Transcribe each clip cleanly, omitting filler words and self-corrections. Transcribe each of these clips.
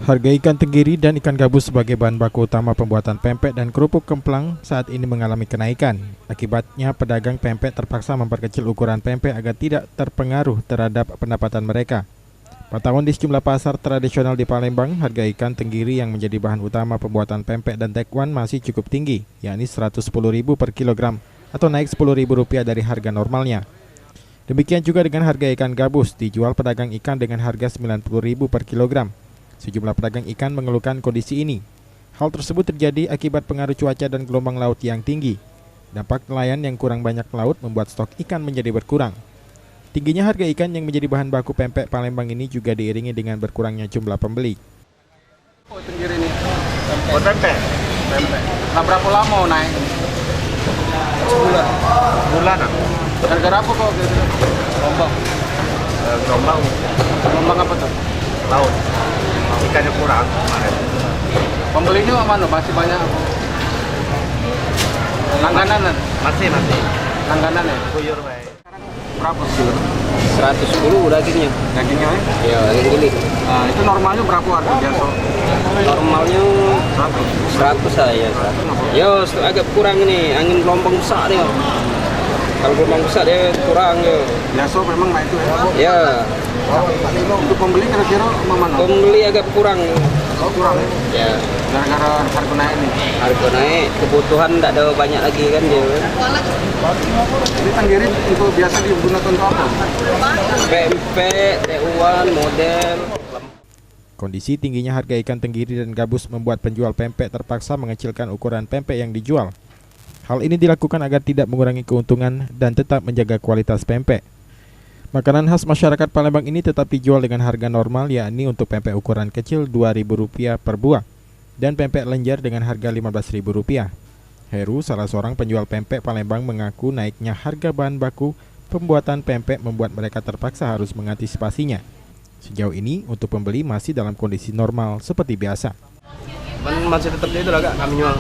Harga ikan tenggiri dan ikan gabus sebagai bahan baku utama pembuatan pempek dan kerupuk kemplang saat ini mengalami kenaikan. Akibatnya, pedagang pempek terpaksa memperkecil ukuran pempek agar tidak terpengaruh terhadap pendapatan mereka. Pantauan di sejumlah pasar tradisional di Palembang, harga ikan tenggiri yang menjadi bahan utama pembuatan pempek dan tekwan masih cukup tinggi, yakni Rp110.000 per kilogram atau naik Rp10.000 dari harga normalnya. Demikian juga dengan harga ikan gabus, dijual pedagang ikan dengan harga Rp90.000 per kilogram. Sejumlah pedagang ikan mengeluhkan kondisi ini. Hal tersebut terjadi akibat pengaruh cuaca dan gelombang laut yang tinggi. Dampak nelayan yang kurang banyak laut membuat stok ikan menjadi berkurang. Tingginya harga ikan yang menjadi bahan baku pempek Palembang ini juga diiringi dengan berkurangnya jumlah pembeli. Oh, tenggiri ini. Buat pempek. Pempek. Nah, berapa lama naik? Sebulan. Bulanan. Gara-gara apa kok gitu? Gelombang. Gelombang. Gelombang apa tuh? Laut. Ikannya kurang kemarin. Pembelinya mana? Masih banyak. Langganan? Masih. Langganan ya? Kuyur baik. Berapa sih? 110 dagingnya. Dagingnya ya? Iya, daging giling. Nah, itu normalnya berapa harga biasa? Normalnya 100 saya. Yo, agak kurang ini, angin gelombang besar dia. Kalau gelombang besar dia kurang yo. Biasa memang naik itu ya? Ya, Untuk pembeli kira-kira mana? pembeli agak kurang. Oh, kurang ya? Ya, Gara-gara harga naik nih. harga naik, kebutuhan tidak ada banyak lagi kan dia. Ini tenggiri itu biasa digunakan untuk apa? Pempek, tekwan, model. Kondisi tingginya harga ikan tenggiri dan gabus membuat penjual pempek terpaksa mengecilkan ukuran pempek yang dijual. Hal ini dilakukan agar tidak mengurangi keuntungan dan tetap menjaga kualitas pempek. Makanan khas masyarakat Palembang ini tetap dijual dengan harga normal, yakni untuk pempek ukuran kecil Rp2.000 per buah dan pempek lenjer dengan harga Rp15.000. Heru, salah seorang penjual pempek Palembang, mengaku naiknya harga bahan baku pembuatan pempek membuat mereka terpaksa harus mengantisipasinya. Sejauh ini, untuk pembeli masih dalam kondisi normal seperti biasa. Masih tetap itu lah kak, kami jual.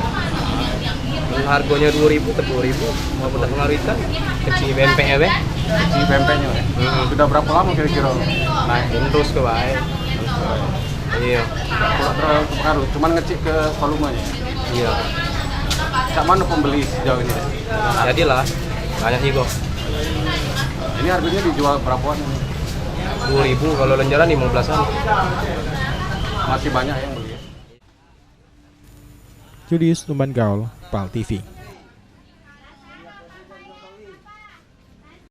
Harganya 2.000 ke 2.000, mau tetap pengaruh ikan. Kecil pempeknya be. Di pempeknya ya? Sudah berapa lama kira-kira naik? Terus ke baik. Iya. Tidak terlalu pengaruh, cuman ngecek ke volumenya. Iya. Cak mana pembeli sejauh ini? Jadilah banyak juga. Ini harganya dijual berapaan? 2.000 kalau lenjaran 15-an. Masih banyak yang beli. Julius Numban Gaul, PAL TV.